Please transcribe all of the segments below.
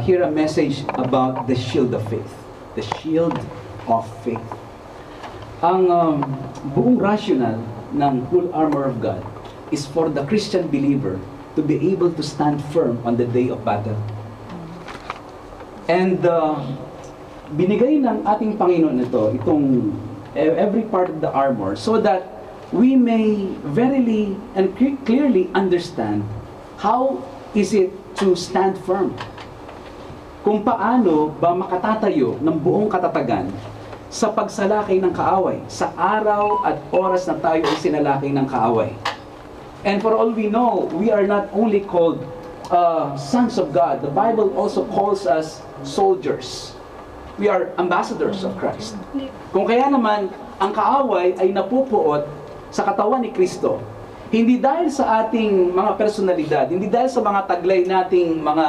hear a message about the shield of faith. The shield of faith. Ang buong rational ng full armor of God is for the Christian believer to be able to stand firm on the day of battle. And binigay ng ating Panginoon itong every part of the armor so that we may verily and clearly understand how is it to stand firm. Kung paano ba makatatayo ng buong katatagan sa pagsalakay ng kaaway, sa araw at oras na tayo ay sinalakay ng kaaway. And for all we know, we are not only called sons of God. The Bible also calls us soldiers. We are ambassadors of Christ. Kung kaya naman, ang kaaway ay napupuot sa katawan ni Kristo, hindi dahil sa ating mga personalidad, hindi dahil sa mga taglay nating mga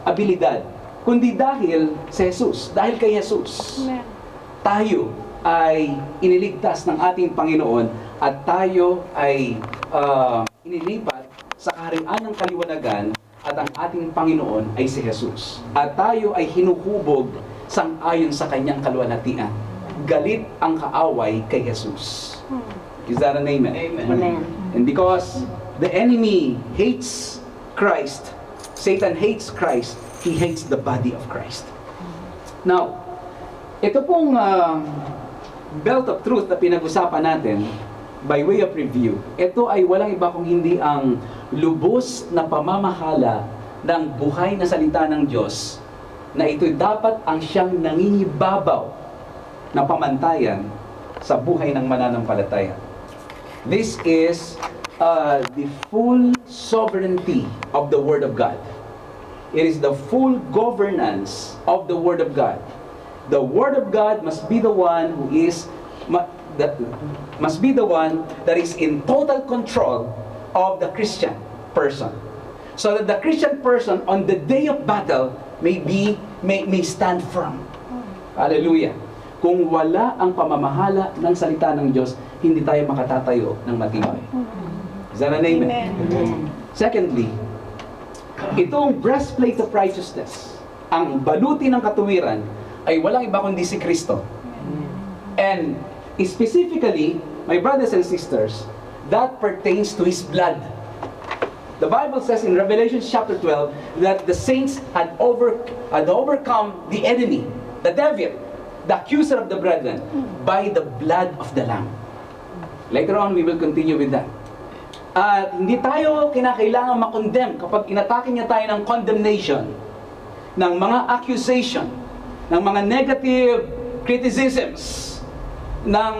abilidad, kundi dahil sa Jesus, dahil kay Jesus. Amen. Tayo ay iniligtas ng ating Panginoon at tayo ay inilipat sa kaharian ng kaliwanagan at ang ating Panginoon ay si Jesus. At tayo ay hinuhubog sang-ayon sa kanyang kaluwalhatian. Galit ang kaaway kay Jesus. Is that an amen? Amen. And because the enemy hates Christ, Satan hates Christ, he hates the body of Christ. Now, ito pong belt of truth na pinag-usapan natin, by way of review, ito ay walang iba kung hindi ang lubos na pamamahala ng buhay na salita ng Diyos, na ito dapat ang siyang nangingibabaw na pamantayan sa buhay ng mananampalataya. This is the full sovereignty of the Word of God. It is the full governance of the Word of God. The Word of God must be the one who is that is in total control of the Christian person, so that the Christian person on the day of battle may stand firm. Hallelujah. Kung wala ang pamamahala ng salita ng Diyos, hindi tayo makatatayo ng matibay. Is that an amen? Amen. Secondly, itong breastplate of righteousness, ang baluti ng katuwiran, ay walang iba kundi si Kristo. And specifically, my brothers and sisters, that pertains to His blood. The Bible says in Revelation chapter 12 that the saints had overcome the enemy, the devil, the accuser of the brethren, by the blood of the Lamb. Later on, we will continue with that. At hindi tayo kinakailangan makondemn kapag inatake niya tayo ng condemnation, ng mga accusation, ng mga negative criticisms, ng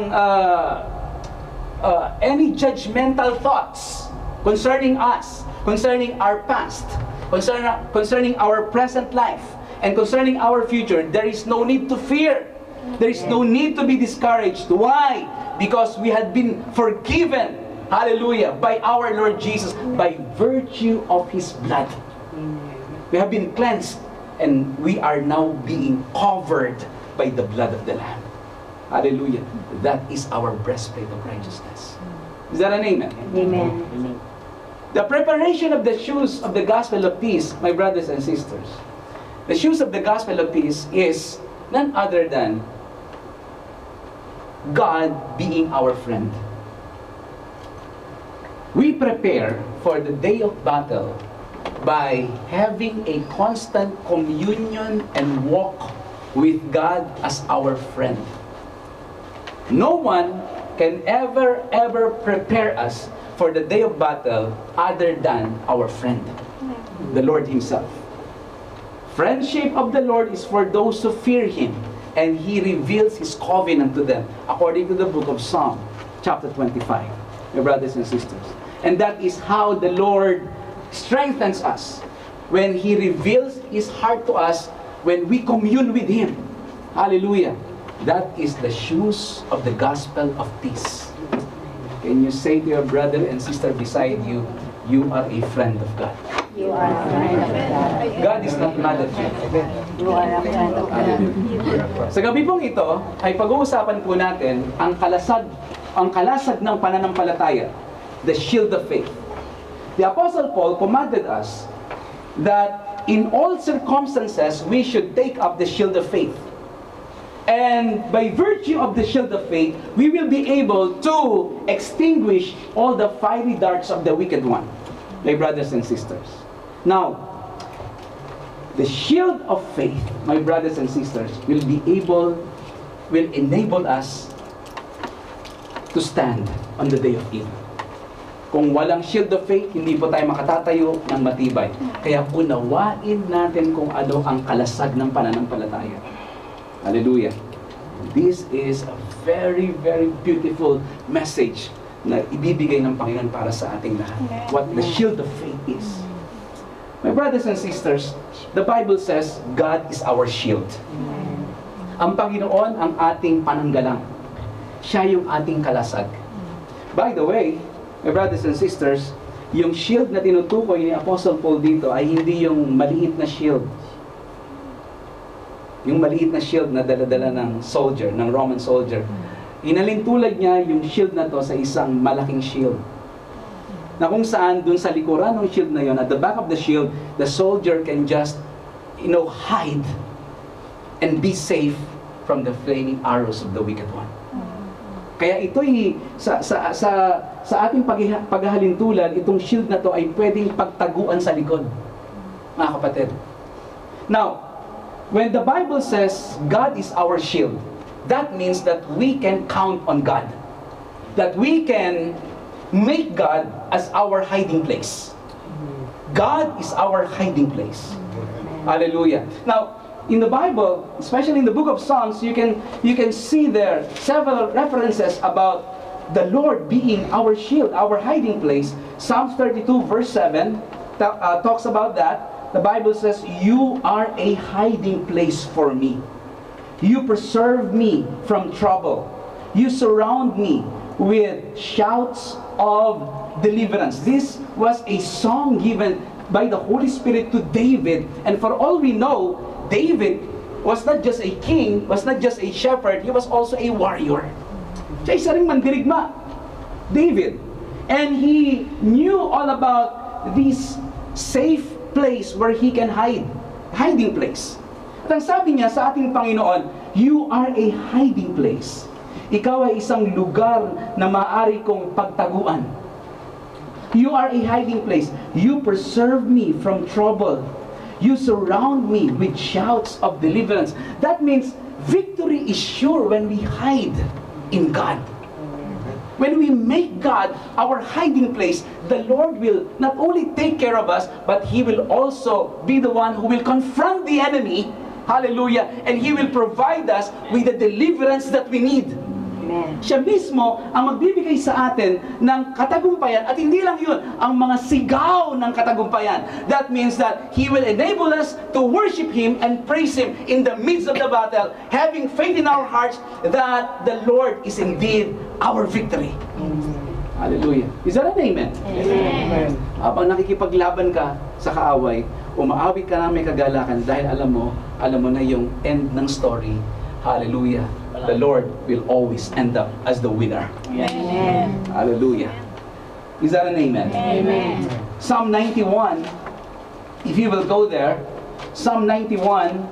any judgmental thoughts concerning us, concerning our past, concerning our present life, and concerning our future. There is no need to fear. There is no need to be discouraged. Why? Because we had been forgiven, hallelujah, by our Lord Jesus, by virtue of His blood. We have been cleansed, and we are now being covered by the blood of the Lamb. Hallelujah. That is our breastplate of righteousness. Is that an amen? Amen. The preparation of the shoes of the gospel of peace, my brothers and sisters. The shoes of the gospel of peace is none other than God being our friend. We prepare for the day of battle by having a constant communion and walk with God as our friend. No one can ever prepare us for the day of battle other than our friend, the Lord Himself. Friendship of the Lord is for those who fear Him, and He reveals His covenant to them, according to the book of Psalm, chapter 25, my brothers and sisters. And that is how the Lord strengthens us, when He reveals His heart to us, when we commune with Him. Hallelujah. That is the shoes of the gospel of peace. Can you say to your brother and sister beside you, you are a friend of God? You are a friend of God. God is not mad at you. You are a friend of God. Sa gabi pong ito, ay pag-uusapan po natin ang kalasag ng pananampalataya, the shield of faith. The Apostle Paul commanded us that in all circumstances, we should take up the shield of faith. And by virtue of the shield of faith, we will be able to extinguish all the fiery darts of the wicked one. My brothers and sisters. Now, the shield of faith, my brothers and sisters, will enable us to stand on the day of evil. Kung walang shield of faith, hindi po tayo makatatayo ng matibay. Kaya unawain natin kung ano ang kalasag ng pananampalataya. Hallelujah. This is a very, very beautiful message na ibibigay ng Panginoon para sa ating lahat. What the shield of faith is. My brothers and sisters, the Bible says, God is our shield. Ang Panginoon ang ating pananggalang. Siya yung ating kalasag. By the way, my brothers and sisters, yung shield na tinutukoy ni Apostle Paul dito ay hindi yung maliit na shield. Yung maliit na shield na dala-dala ng soldier, ng Roman soldier. Inalintulad niya yung shield na to sa isang malaking shield. Na kung saan, dun sa likuran ng shield na yon, at the back of the shield, the soldier can just, hide and be safe from the flaming arrows of the wicked one. Kaya ito'y, sa ating paghahalintulad, itong shield na to ay pwedeng pagtaguan sa likod. Mga kapatid. Now, when the Bible says, God is our shield, that means that we can count on God. That we can make God as our hiding place. God is our hiding place. Hallelujah. Now, in the Bible, especially in the book of Psalms, you can see there several references about the Lord being our shield, our hiding place. Psalms 32 verse 7 talks about that. The Bible says, "You are a hiding place for me. You preserve me from trouble. You surround me with shouts of deliverance." This was a song given by the Holy Spirit to David. And for all we know, David was not just a king, was not just a shepherd, he was also a warrior. Siya isa ring mandirigma, David. And he knew all about this safe place where he can hide, hiding place. At ang sabi niya sa ating Panginoon, "You are a hiding place." Ikaw ay isang lugar na maaari kong pagtaguan. You are a hiding place. You preserve me from trouble. You surround me with shouts of deliverance. That means victory is sure when we hide in God. When we make God our hiding place, the Lord will not only take care of us, but He will also be the one who will confront the enemy. Hallelujah. And He will provide us with the deliverance that we need. Amen. Siya mismo ang magbibigay sa atin ng katagumpayan, at hindi lang yun, ang mga sigaw ng katagumpayan. That means that He will enable us to worship Him and praise Him in the midst of the battle, having faith in our hearts that the Lord is indeed our victory. Amen. Hallelujah. Is that an amen? Amen. Habang nakikipaglaban ka sa kaaway, umaawit ka na may kagalakan dahil alam mo na yung end ng story. Hallelujah. The Lord will always end up as the winner. Amen. Hallelujah. Is that an amen? Amen. Psalm 91, if you will go there, Psalm 91,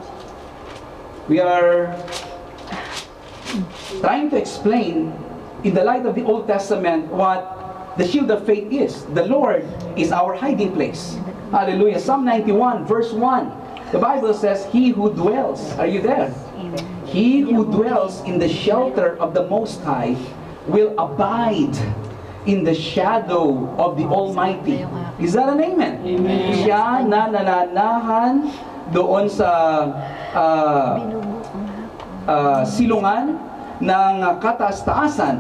we are trying to explain in the light of the Old Testament what the shield of faith is. The Lord is our hiding place. Hallelujah. Psalm 91 verse 1. The Bible says, "He who dwells," are you there? "He who dwells in the shelter of the Most High will abide in the shadow of the Almighty." Is that an amen? Amen. Siya na nananahan doon sa silungan ng kataas-taasan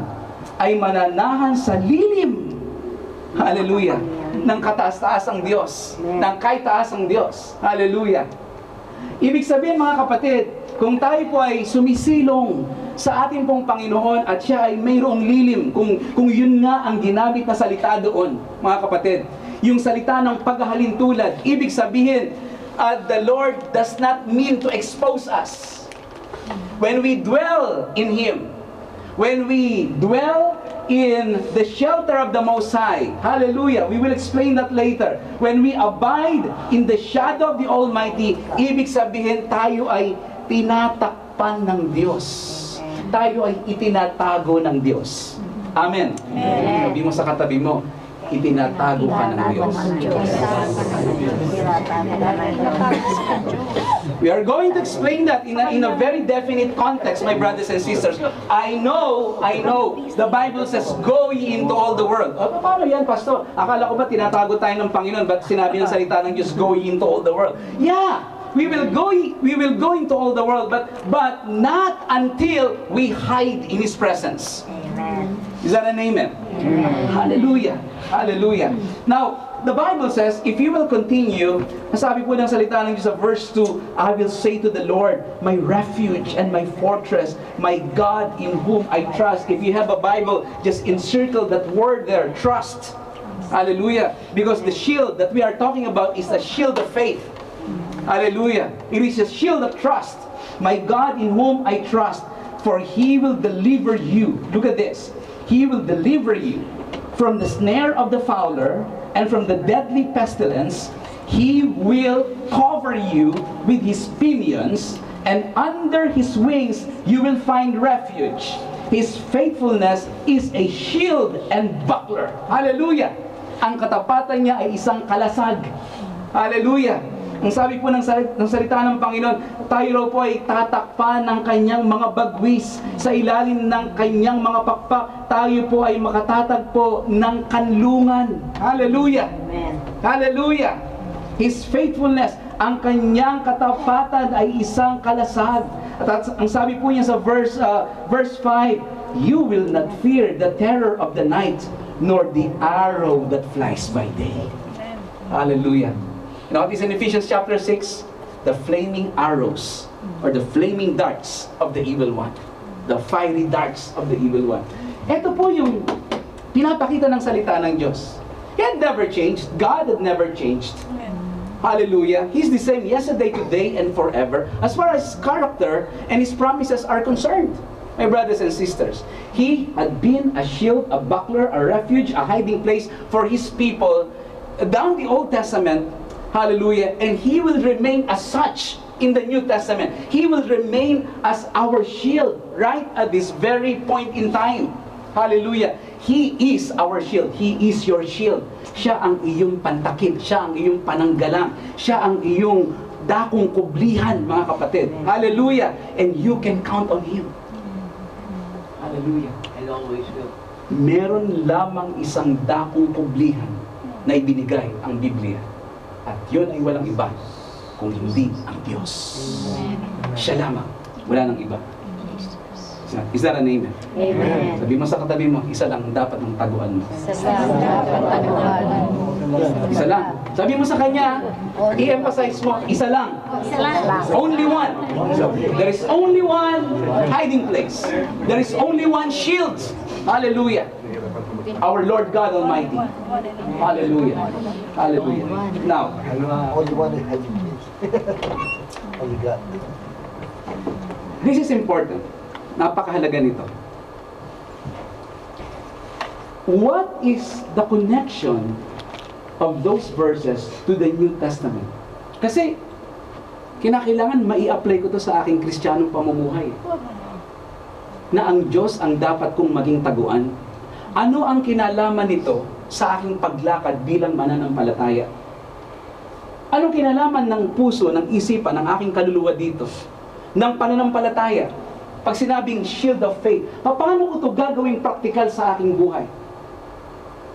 ay mananahan sa lilim. Hallelujah. Ng kataas-taasang Diyos. Ng kaitaasang Diyos. Hallelujah. Ibig sabihin, mga kapatid, kung tayo po ay sumisilong sa ating pong Panginoon at siya ay mayroong lilim, kung yun nga ang ginamit na salita doon, mga kapatid, yung salita ng paghahalintulad, ibig sabihin, the Lord does not mean to expose us. When we dwell in Him, when we dwell in the shelter of the Most High. Hallelujah. We will explain that later. When we abide in the shadow of the Almighty, ibig sabihin tayo ay tinatakpan ng Diyos. Tayo ay itinatago ng Diyos. Amen. Sabi mo sa katabi mo, itinatago ka ng Diyos. We are going to explain that in a very definite context, my brothers and sisters. I know, the Bible says, go ye into all the world. Paano yan, Pastor? Akala ko ba tinatago tayo ng Panginoon? Ba't sinabi ng salita ng Diyos, go ye into all the world? Yeah! We will go into all the world, but not until we hide in His presence. Amen. Is that an amen? Amen. Hallelujah. Hallelujah. Now, the Bible says, if you will continue, sabi po ng salita ng Diyos sa verse 2, I will say to the Lord, my refuge and my fortress, my God in whom I trust. If you have a Bible, just encircle that word there, trust. Hallelujah. Because the shield that we are talking about is a shield of faith. Hallelujah. It is a shield of trust. My God in whom I trust, for He will deliver you. Look at this. He will deliver you from the snare of the fowler and from the deadly pestilence. He will cover you with His pinions, and under His wings you will find refuge. His faithfulness is a shield and buckler. Hallelujah. Ang katapatan niya ay isang kalasag. Hallelujah. Ang sabi po ng salita ng Panginoon, tayo raw po ay tatakpan ng kanyang mga bagwis, sa ilalim ng kanyang mga pakpak, tayo po ay makatatagpo ng kanlungan. Hallelujah! Amen. Hallelujah! His faithfulness, ang kanyang katapatan ay isang kalasag. At ang sabi po niya sa verse 5, you will not fear the terror of the night, nor the arrow that flies by day. Hallelujah! You know what is in Ephesians chapter 6? The flaming arrows or the flaming darts of the evil one. The fiery darts of the evil one. Ito po yung pinapakita ng salita ng Diyos. He had never changed. God had never changed. Hallelujah. He's the same yesterday, today, and forever. As far as His character and His promises are concerned. My brothers and sisters, He had been a shield, a buckler, a refuge, a hiding place for His people down the Old Testament. Hallelujah. And He will remain as such in the New Testament. He will remain as our shield right at this very point in time. Hallelujah. He is our shield. He is your shield. Siya ang iyong pantakip. Siya ang iyong pananggalang. Siya ang iyong dakong kublihan, mga kapatid. Hallelujah. And you can count on Him. Hallelujah. And always will. Meron lamang isang dakong kublihan na ibinigay ang Biblia. At yun ay walang iba kung hindi ang Diyos. Siya lamang. Wala nang iba. Is that an amen? Amen. Sabi mo sa katabi mo, isa lang dapat ang taguan mo. Isa lang. Sabi mo sa kanya, i-emphasize mo, isa lang. Only one. There is only one hiding place. There is only one shield. Hallelujah. Our Lord God Almighty. Hallelujah. Hallelujah. Now, Only one is having this. Only God. this is important. Napakahalaga nito. What is the connection of those verses to the New Testament? Kasi, kinakailangan mai-apply ko to sa aking Kristiyanong pamumuhay. Na ang Diyos ang dapat kong maging taguan. Ano ang kinalaman nito sa aking paglakad bilang mananampalataya? Anong kinalaman ng puso, ng isipan, ng aking kaluluwa dito? Ng pananampalataya? Pag sinabing shield of faith, paano ko ito gagawing praktikal sa aking buhay?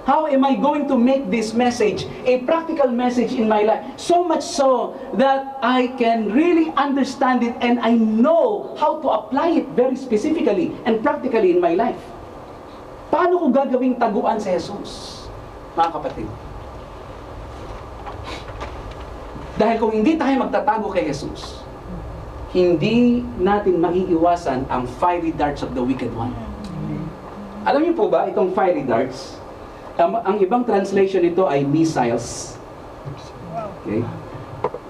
How am I going to make this message a practical message in my life? So much so that I can really understand it and I know how to apply it very specifically and practically in my life. Paano ko gagawing taguan si Jesus, mga kapatid? Dahil kung hindi tayo magtatago kay Jesus, hindi natin maiiwasan ang fiery darts of the wicked one. Alam niyo po ba, itong fiery darts, ang ibang translation nito ay missiles. Okay?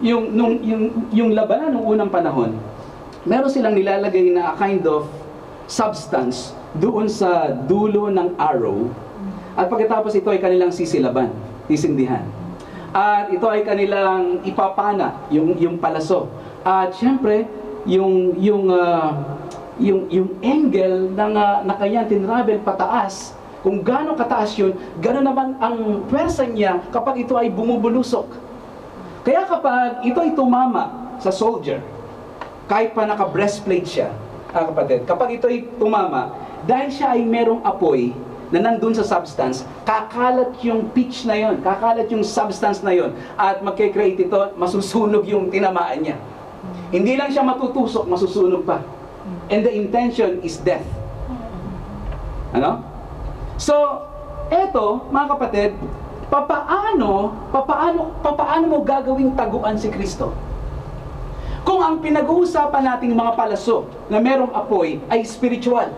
Yung labanan ng unang panahon, meron silang nilalagay na kind of substance doon sa dulo ng arrow, at pagkatapos ito ay kanilang sisilaban, sisindihan. At ito ay kanilang ipapana, yung palaso. At syempre, yung angle na kanyang tinravel pataas, kung gaano kataas yun, gano'n naman ang pwersa niya kapag ito ay bumubulusok. Kaya kapag ito ay tumama sa soldier, kahit pa naka-breastplate siya, kapatid, kapag ito ay tumama, dahil siya ay merong apoy na nandun sa substance, kakalat yung pitch na yon, kakalat yung substance na yon, at magkikreate ito, masusunog yung tinamaan niya. Hindi lang siya matutusok, masusunog pa. And the intention is death. Ano? So, eto, mga kapatid, papaano mo gagawing taguan si Kristo? Kung ang pinag-uusapan nating mga palaso na merong apoy ay spiritual,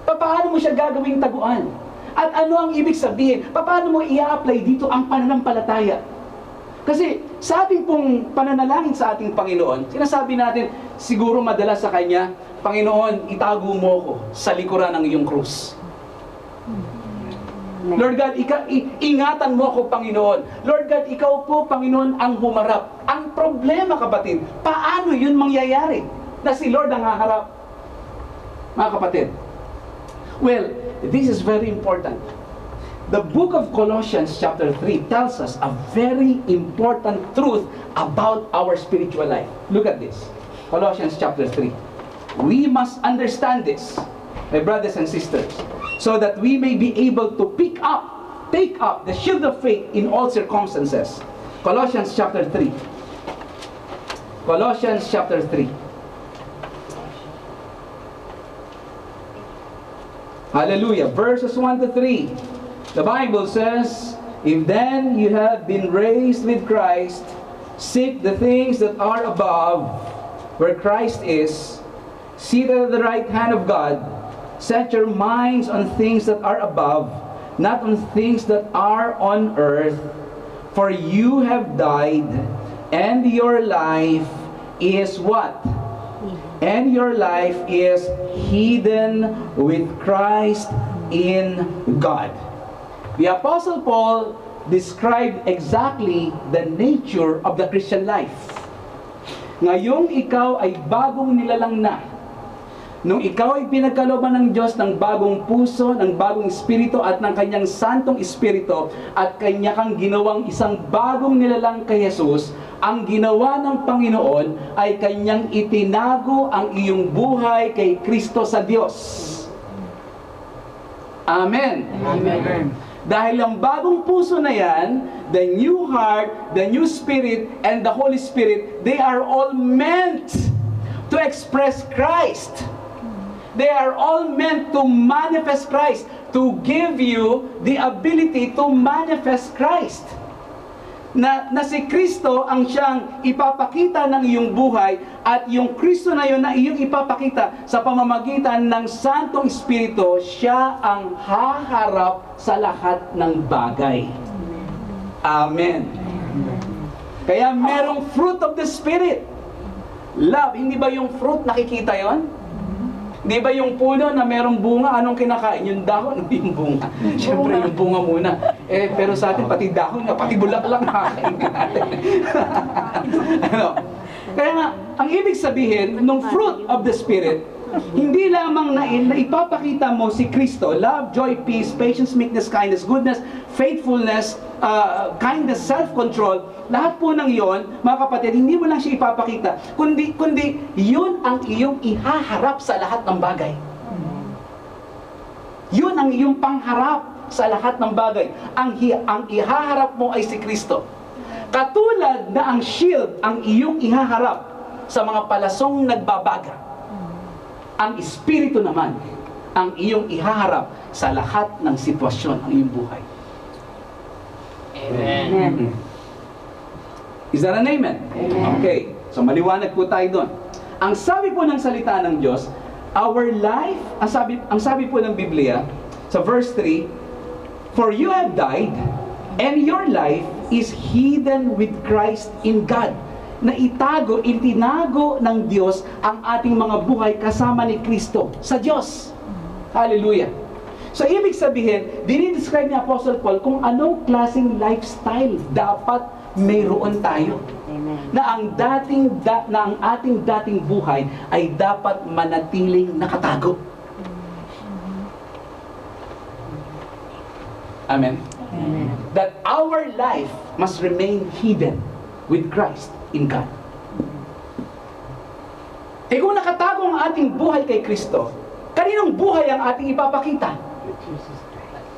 paano mo siya gagawing taguan? At ano ang ibig sabihin? Paano mo i-apply dito ang pananampalataya? Kasi sa ating pong pananalangin sa ating Panginoon, sinasabi natin, siguro madalas sa Kanya, Panginoon, itago mo ko sa likuran ng iyong krus. Lord God, ingatan mo ako, Panginoon. Lord God, ikaw po, Panginoon, ang humarap. Ang problema, kapatid, paano yun mangyayari? Na si Lord ang haharap. Mga kapatid, well, this is very important. The book of Colossians chapter 3 tells us a very important truth about our spiritual life. Look at this. Colossians chapter 3. We must understand this, my brothers and sisters, so that we may be able to take up the shield of faith in all circumstances. Colossians chapter 3. Colossians chapter 3. Hallelujah. Verses 1 to 3. The Bible says, if then you have been raised with Christ, seek the things that are above, where Christ is, seated at the right hand of God. Set your minds on things that are above, not on things that are on earth. For you have died, and your life is what? And your life is hidden with Christ in God. The Apostle Paul described exactly the nature of the Christian life. Ngayong ikaw ay bagong nilalang na, nung ikaw ay pinagkalooban ng Diyos ng bagong puso, ng bagong espiritu at ng kanyang santong espiritu, at kanya kang ginawang isang bagong nilalang kay Jesus, ang ginawa ng Panginoon ay kanyang itinago ang iyong buhay kay Kristo sa Diyos. Amen. Amen. Dahil ang bagong puso na yan, the new heart, the new spirit, and the Holy Spirit, they are all meant to express Christ. They are all meant to manifest Christ, to give you the ability to manifest Christ. Na si Kristo ang siyang ipapakita ng iyong buhay, at yung Kristo na yun na iyong ipapakita sa pamamagitan ng Santong Espiritu, siya ang haharap sa lahat ng bagay. Amen. Kaya merong fruit of the Spirit. Love, hindi ba yung fruit nakikita yon? Di ba yung puno na merong bunga, anong kinakain? Yung dahon, hindi yung bunga. Siyempre yung bunga muna. Pero sa atin, pati dahon nga, pati bulaklak nakakain natin. Ano? Kaya nga, ang ibig sabihin, nung fruit of the Spirit, hindi lamang na ipapakita mo si Kristo, love, joy, peace, patience, meekness, kindness, goodness, faithfulness, kindness, self-control. Lahat po ng iyon, mga kapatid, hindi mo lang siya ipapakita, kundi yun ang iyong ihaharap sa lahat ng bagay. Yun ang iyong pangharap sa lahat ng bagay. Ang ihaharap mo ay si Kristo. Katulad na ang shield ang iyong ihaharap sa mga palasong nagbabaga, ang Espiritu naman ang iyong ihaharap sa lahat ng sitwasyon ng iyong buhay. Amen. Is that an amen? Amen. Okay, so maliwanag po tayo doon. Ang sabi po ng salita ng Diyos, our life, ang sabi po ng Biblia, sa verse 3, for you have died, and your life is hidden with Christ in God. Na itinago ng Diyos ang ating mga buhay kasama ni Kristo sa Diyos. Hallelujah. So, ibig sabihin, dinidescribe ni Apostle Paul kung anong klaseng lifestyle dapat mayroon tayo. Amen. Na ang ating dating buhay ay dapat manatiling nakatago. Amen. Amen. That our life must remain hidden with Christ in God. Eh kung nakatago ang ating buhay kay Kristo, kaninong buhay ang ating ipapakita?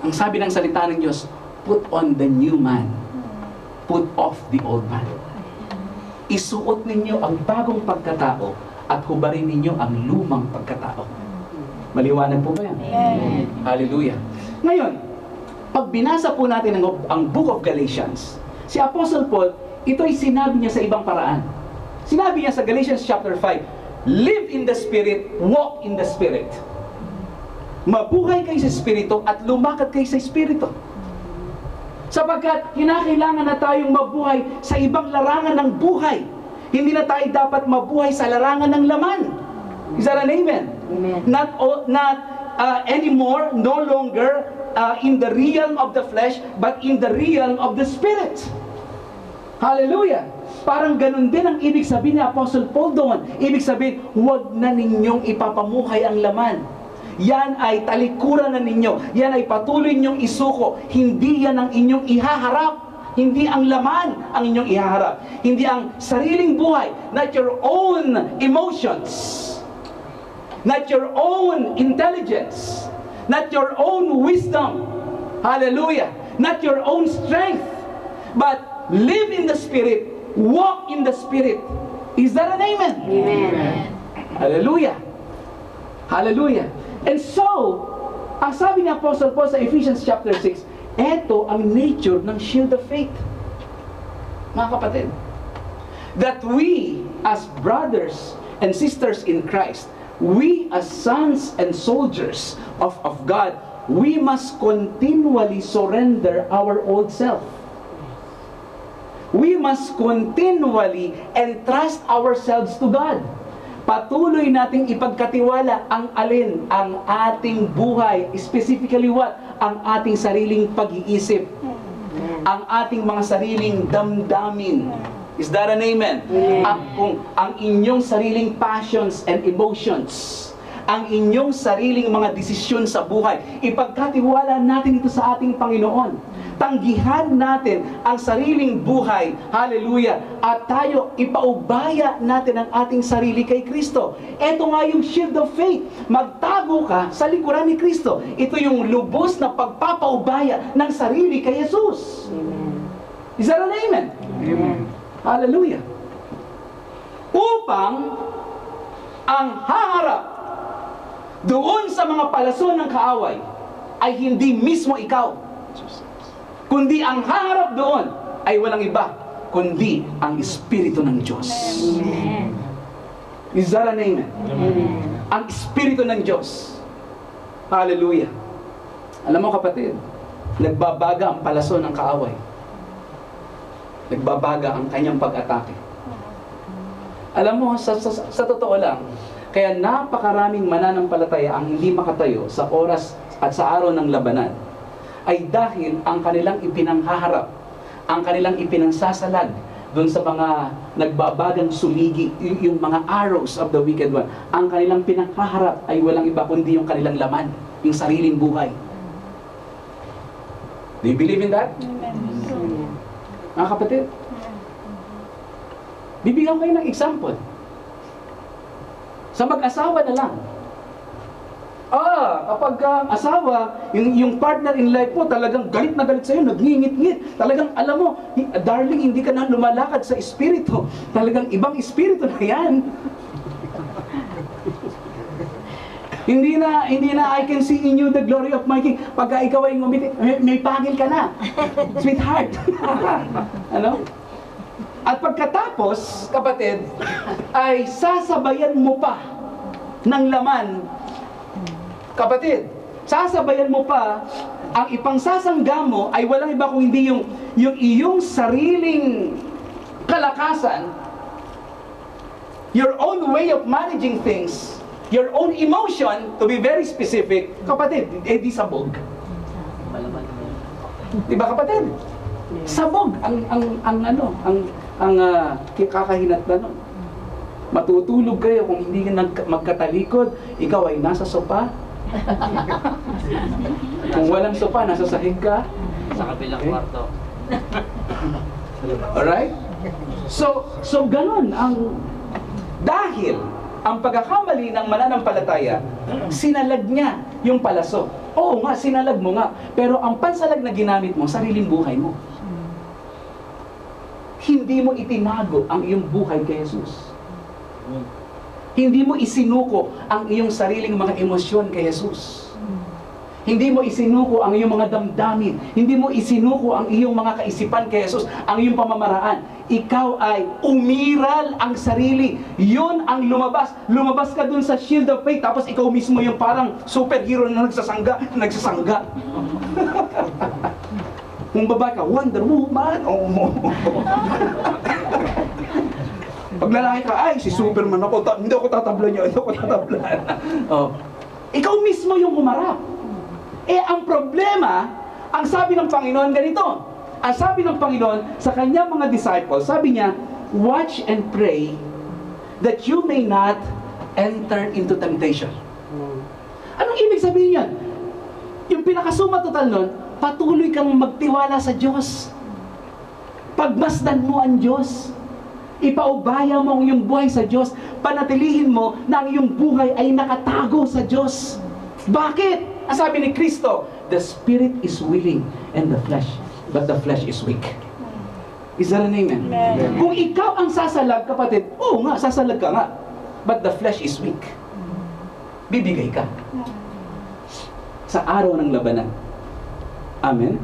Ang sabi ng salita ng Diyos, put on the new man, put off the old man. Isuot ninyo ang bagong pagkatao at hubarin ninyo ang lumang pagkatao. Maliwanag po ba yan? Amen. Hallelujah. Ngayon, pag binasa po natin ang Book of Galatians, si Apostle Paul, ito ay sinabi niya sa ibang paraan. Sinabi niya sa Galatians chapter 5, live in the Spirit, walk in the Spirit. Mabuhay kayo sa Espiritu at lumakad kayo sa Espiritu. Sapagkat kinakailangan na tayong mabuhay sa ibang larangan ng buhay. Hindi na tayo dapat mabuhay sa larangan ng laman. Is that an amen? Amen. Not anymore, no longer in the realm of the flesh, but in the realm of the Spirit. Hallelujah! Parang ganun din ang ibig sabihin ni Apostle Paul doon. Ibig sabihin, huwag na ninyong ipapamuhay ang laman. Yan ay talikuran na ninyo. Yan ay patuloy ninyong isuko. Hindi yan ang inyong ihaharap. Hindi ang laman ang inyong ihaharap. Hindi ang sariling buhay. Not your own emotions. Not your own intelligence. Not your own wisdom. Hallelujah. Not your own strength. But live in the Spirit. Walk in the Spirit. Is that an amen? Amen. Hallelujah. Hallelujah. And so, ang sabi ni Apostle Paul sa Ephesians chapter 6, eto ang nature ng shield of faith. Mga kapatid, that we as brothers and sisters in Christ, we as sons and soldiers of God, we must continually surrender our old self. We must continually entrust ourselves to God. Patuloy nating ipagkatiwala ang alin, ang ating buhay, specifically what? Ang ating sariling pag-iisip, ang ating mga sariling damdamin. Is that an amen? Ang inyong sariling passions and emotions, ang inyong sariling mga desisyon sa buhay, ipagkatiwala natin ito sa ating Panginoon. Tanggihan natin ang sariling buhay, hallelujah, at tayo ipaubaya natin ang ating sarili kay Kristo. Ito nga yung shield of faith. Magtago ka sa likuran ni Kristo. Ito yung lubos na pagpapaubaya ng sarili kay Jesus. Amen. Is that an amen? Amen. Hallelujah. Upang ang haharap doon sa mga palason ng kaaway ay hindi mismo ikaw, kundi ang haharap doon ay walang iba, kundi ang Espiritu ng Diyos. Amen. Is that an amen? Amen. Ang Espiritu ng Diyos. Hallelujah. Alam mo kapatid, nagbabaga ang palason ng kaaway. Nagbabaga ang kanyang pag-atake. Alam mo, sa totoo lang, kaya napakaraming mananampalataya ang hindi makatayo sa oras at sa araw ng labanan ay dahil ang kanilang ipinanghaharap, ang kanilang ipinangsasalag doon sa mga nagbabagang suligi, yung mga arrows of the wicked one, ang kanilang pinanghaharap ay walang iba kundi yung kanilang laman, yung sariling buhay. Do you believe in that? Amen. Mga kapatid, bibigyan ko kayo ng example. Sa mag-asawa na lang. Kapag asawa, yung partner in life mo talagang galit na galit sa'yo, nagngingit-ngit. Talagang alam mo, darling, hindi ka na lumalakad sa espiritu. Talagang ibang espiritu na yan. Hindi na I can see in you the glory of my King. Pagka ikaw ay ngumiti, may pagil ka na. Sweetheart. Ano? At pagkatapos, kapatid, ay sasabayan mo pa ng laman. Kapatid, sasabayan mo pa, ang ipangsasangga mo ay walang iba kung hindi yung iyong sariling kalakasan, your own way of managing things, your own emotion, to be very specific, kapatid, di sabog. Di ba kapatid? Sabog ang kakahinat na nun. Matutulog kayo kung hindi ka magkatalikod, ikaw ay nasa sopa. Kung walang sopa, nasa sahig ka. Sa kabilang kwarto. Alright? So ganun dahil ang pagkakamali ng mananampalataya, sinalag niya yung palaso. Oo nga, sinalag mo nga. Pero ang pansalag na ginamit mo, sariling buhay mo. Hindi mo itinago ang iyong buhay kay Jesus. Hindi mo isinuko ang iyong sariling mga emosyon kay Jesus. Hindi mo isinuko ang iyong mga damdamin. Hindi mo isinuko ang iyong mga kaisipan kay Jesus, ang iyong pamamaraan. Ikaw ay umiral ang sarili. Yun ang lumabas. Lumabas ka dun sa shield of faith, tapos ikaw mismo yung parang superhero na nagsasangga. Kung babae ka, Wonder Woman. Pag lalaki ka, ay, si Superman ako, hindi ako tatablan niya, hindi ako tatablan. Ikaw mismo yung humarap. Ang problema, ang sabi ng Panginoon ganito. Ang sabi ng Panginoon sa kanyang mga disciples, sabi niya, watch and pray that you may not enter into temptation. Anong ibig sabihin yan? Yung pinakasuma total nun, patuloy kang magtiwala sa Diyos. Pagmasdan mo ang Diyos. Ipaubaya mo ang iyong buhay sa Diyos. Panatilihin mo na ang iyong buhay ay nakatago sa Diyos. Bakit? Ang sabi ni Kristo, the spirit is willing and but the flesh is weak. Is that an amen? Amen. Kung ikaw ang sasalag, kapatid, oo nga, sasalag ka nga. But the flesh is weak. Bibigay ka. Sa araw ng labanan. Amen?